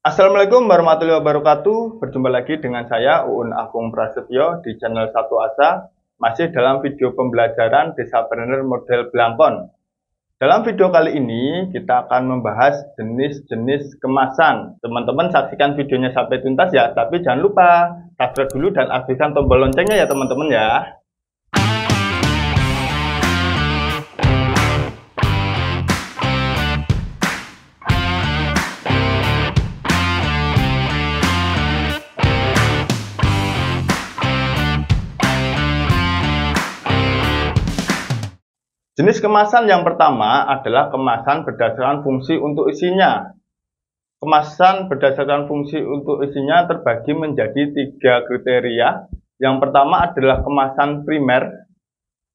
Assalamualaikum warahmatullahi wabarakatuh. Berjumpa lagi dengan saya Uun Agung Prasetyo di channel Satu Asa, masih dalam video pembelajaran Desapreneur model Blangkon. Dalam video kali ini kita akan membahas jenis-jenis kemasan. Teman-teman saksikan videonya sampai tuntas ya, tapi jangan lupa subscribe dulu dan aktifkan tombol loncengnya ya teman-teman ya. Jenis kemasan yang pertama adalah kemasan berdasarkan fungsi untuk isinya. Kemasan berdasarkan fungsi untuk isinya terbagi menjadi 3 kriteria. Yang pertama adalah kemasan primer.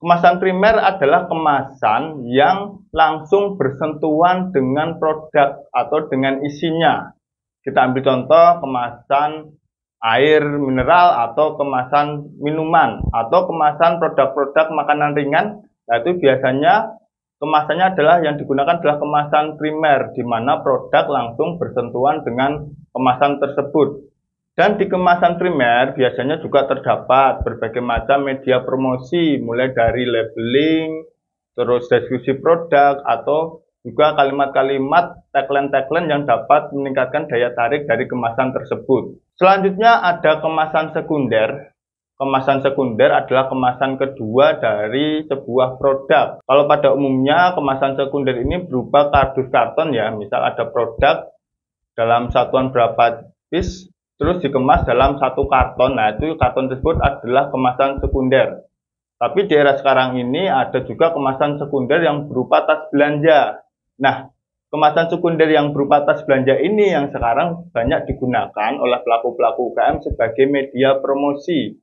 Kemasan primer adalah kemasan yang langsung bersentuhan dengan produk atau dengan isinya. Kita ambil contoh kemasan air mineral atau kemasan minuman atau kemasan produk-produk makanan ringan. Nah, itu biasanya kemasannya adalah yang digunakan adalah kemasan primer, di mana produk langsung bersentuhan dengan kemasan tersebut. Dan di kemasan primer biasanya juga terdapat berbagai macam media promosi, mulai dari labeling, terus deskripsi produk, atau juga kalimat-kalimat tagline-tagline yang dapat meningkatkan daya tarik dari kemasan tersebut. Selanjutnya ada kemasan sekunder. Kemasan sekunder adalah kemasan kedua dari sebuah produk. Kalau pada umumnya kemasan sekunder ini berupa kardus karton ya, misal ada produk dalam satuan berapa piece, terus dikemas dalam satu karton. Nah, itu karton tersebut adalah kemasan sekunder. Tapi di era sekarang ini ada juga kemasan sekunder yang berupa tas belanja. Nah, kemasan sekunder yang berupa tas belanja ini yang sekarang banyak digunakan oleh pelaku-pelaku UKM sebagai media promosi.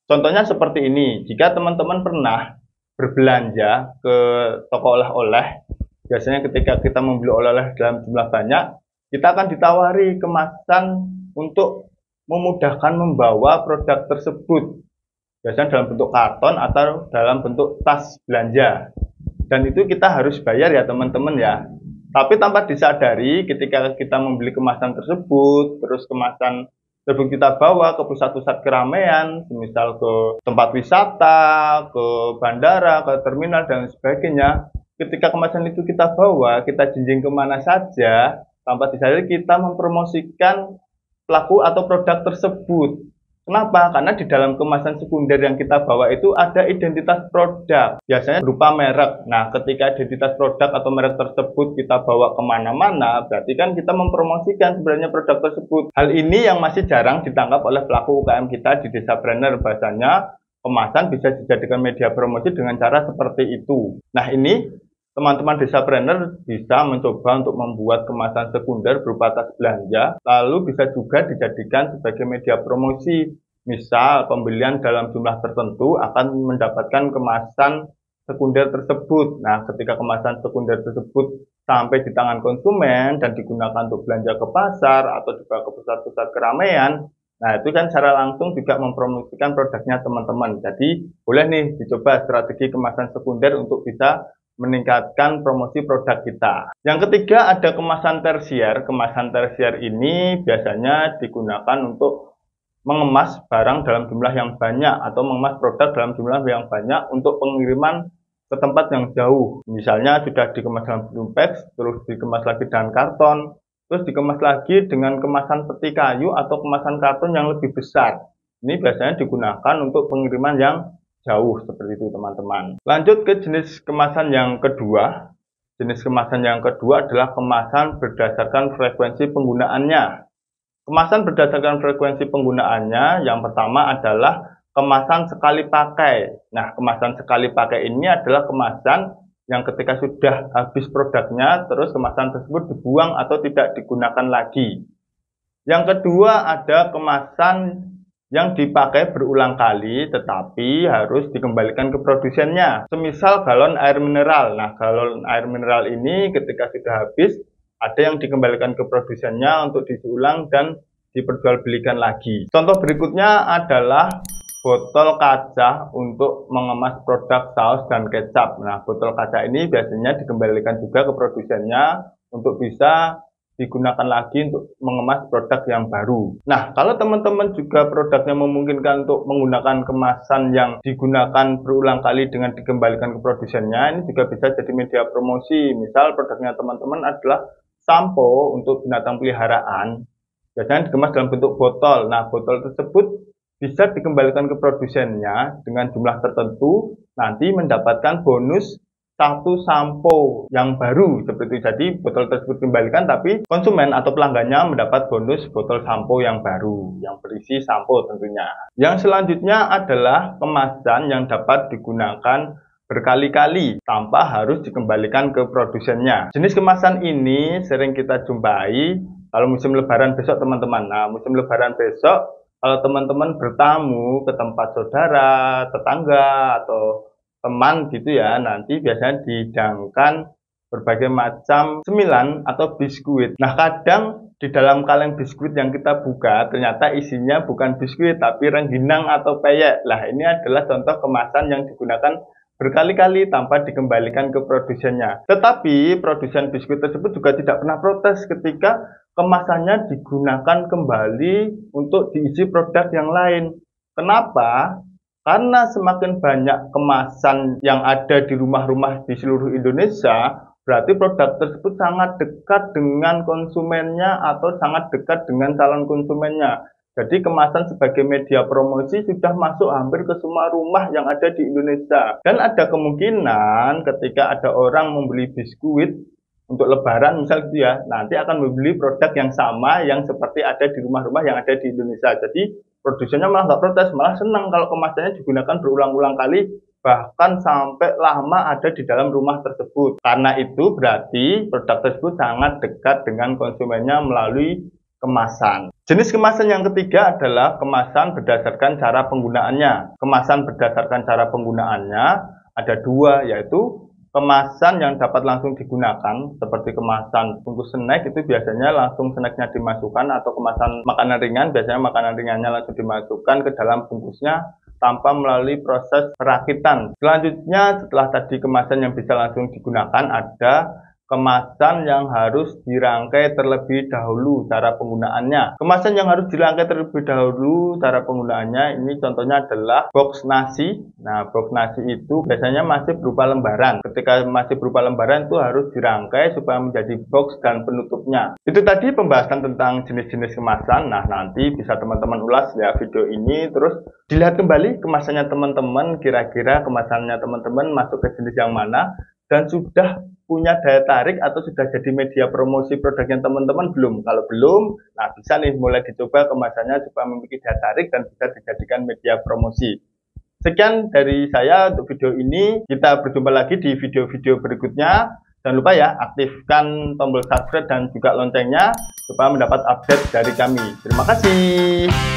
Contohnya seperti ini, jika teman-teman pernah berbelanja ke toko oleh-oleh, biasanya ketika kita membeli oleh-oleh dalam jumlah banyak, kita akan ditawari kemasan untuk memudahkan membawa produk tersebut. Biasanya dalam bentuk karton atau dalam bentuk tas belanja. Dan itu kita harus bayar ya teman-teman ya. Tapi tanpa disadari ketika kita membeli kemasan tersebut, terus kemasan tersebut kita bawa ke pusat-pusat keramaian, misal ke tempat wisata, ke bandara, ke terminal, dan sebagainya. Ketika kemasan itu kita bawa, kita jinjing kemana saja, tanpa disadari kita mempromosikan pelaku atau produk tersebut. Kenapa? Karena di dalam kemasan sekunder yang kita bawa itu ada identitas produk, biasanya berupa merek. Nah, ketika identitas produk atau merek tersebut kita bawa kemana-mana, berarti kan kita mempromosikan sebenarnya produk tersebut. Hal ini yang masih jarang ditangkap oleh pelaku UKM kita di Desapreneur. Bahasanya kemasan bisa dijadikan media promosi dengan cara seperti itu. Nah, ini teman-teman Desapreneur bisa mencoba untuk membuat kemasan sekunder berupa tas belanja, lalu bisa juga dijadikan sebagai media promosi. Misal, pembelian dalam jumlah tertentu akan mendapatkan kemasan sekunder tersebut. Nah, ketika kemasan sekunder tersebut sampai di tangan konsumen dan digunakan untuk belanja ke pasar atau juga ke pusat-pusat keramaian, nah itu kan secara langsung juga mempromosikan produknya teman-teman. Jadi, boleh nih dicoba strategi kemasan sekunder untuk bisa meningkatkan promosi produk kita. Yang ketiga ada kemasan tersier. Kemasan tersier ini biasanya digunakan untuk mengemas barang dalam jumlah yang banyak atau mengemas produk dalam jumlah yang banyak untuk pengiriman ke tempat yang jauh. Misalnya sudah dikemas dalam dumpeks, terus dikemas lagi dengan karton, terus dikemas lagi dengan kemasan peti kayu atau kemasan karton yang lebih besar. Ini biasanya digunakan untuk pengiriman yang jauh seperti itu teman-teman. Lanjut ke jenis kemasan yang kedua. Jenis kemasan yang kedua adalah kemasan berdasarkan frekuensi penggunaannya. Kemasan berdasarkan frekuensi penggunaannya yang pertama adalah kemasan sekali pakai. Nah, kemasan sekali pakai ini adalah kemasan yang ketika sudah habis produknya, terus kemasan tersebut dibuang atau tidak digunakan lagi. Yang kedua ada kemasan yang dipakai berulang kali tetapi harus dikembalikan ke produsennya. Semisal galon air mineral. Nah, galon air mineral ini ketika sudah habis, ada yang dikembalikan ke produsennya untuk diisi ulang dan diperjualbelikan lagi. Contoh berikutnya adalah botol kaca untuk mengemas produk saus dan kecap. Nah, botol kaca ini biasanya dikembalikan juga ke produsennya untuk bisa digunakan lagi untuk mengemas produk yang baru. Nah, kalau teman-teman juga produknya memungkinkan untuk menggunakan kemasan yang digunakan berulang kali dengan dikembalikan ke produsennya, ini juga bisa jadi media promosi. Misal produknya teman-teman adalah sampo untuk binatang peliharaan, biasanya dikemas dalam bentuk botol. Nah, botol tersebut bisa dikembalikan ke produsennya dengan jumlah tertentu, nanti mendapatkan bonus satu sampo yang baru seperti itu. Jadi botol tersebut dikembalikan, tapi konsumen atau pelanggannya mendapat bonus botol sampo yang baru yang berisi sampo tentunya. Yang selanjutnya adalah kemasan yang dapat digunakan berkali-kali tanpa harus dikembalikan ke produsennya. Jenis kemasan ini sering kita jumpai kalau musim lebaran besok teman-teman. Nah, musim lebaran besok kalau teman-teman bertamu ke tempat saudara, tetangga, atau teman gitu ya, nanti biasanya dihidangkan berbagai macam cemilan atau biskuit. Nah, kadang di dalam kaleng biskuit yang kita buka, ternyata isinya bukan biskuit, tapi rengginang atau peyek. Lah, ini adalah contoh kemasan yang digunakan berkali-kali tanpa dikembalikan ke produsennya. Tetapi produsen biskuit tersebut juga tidak pernah protes ketika kemasannya digunakan kembali untuk diisi produk yang lain. Kenapa? Karena semakin banyak kemasan yang ada di rumah-rumah di seluruh Indonesia, berarti produk tersebut sangat dekat dengan konsumennya atau sangat dekat dengan calon konsumennya. Jadi kemasan sebagai media promosi sudah masuk hampir ke semua rumah yang ada di Indonesia. Dan ada kemungkinan ketika ada orang membeli biskuit untuk lebaran misal gitu ya, nanti akan membeli produk yang sama yang seperti ada di rumah-rumah yang ada di Indonesia. Jadi produsennya malah nggak protes, malah senang kalau kemasannya digunakan berulang-ulang kali, bahkan sampai lama ada di dalam rumah tersebut. Karena itu berarti produk tersebut sangat dekat dengan konsumennya melalui kemasan. Jenis kemasan yang ketiga adalah kemasan berdasarkan cara penggunaannya. Kemasan berdasarkan cara penggunaannya ada dua, yaitu kemasan yang dapat langsung digunakan, seperti kemasan bungkus snack, itu biasanya langsung snacknya dimasukkan, atau kemasan makanan ringan, biasanya makanan ringannya langsung dimasukkan ke dalam bungkusnya tanpa melalui proses perakitan. Selanjutnya, setelah tadi kemasan yang bisa langsung digunakan, ada kemasan yang harus dirangkai terlebih dahulu cara penggunaannya. Kemasan yang harus dirangkai terlebih dahulu cara penggunaannya ini contohnya adalah box nasi. Nah, box nasi itu biasanya masih berupa lembaran. Ketika masih berupa lembaran itu harus dirangkai supaya menjadi box dan penutupnya. Itu tadi pembahasan tentang jenis-jenis kemasan. Nah, nanti bisa teman-teman ulas ya video ini, terus dilihat kembali kemasannya teman-teman, kira-kira kemasannya teman-teman masuk ke jenis yang mana, dan sudah punya daya tarik atau sudah jadi media promosi produknya teman-teman belum? Kalau belum, nah bisa nih mulai dicoba kemasannya supaya memiliki daya tarik dan bisa dijadikan media promosi. Sekian dari saya untuk video ini. Kita berjumpa lagi di video-video berikutnya. Jangan lupa ya, aktifkan tombol subscribe dan juga loncengnya supaya mendapat update dari kami. Terima kasih.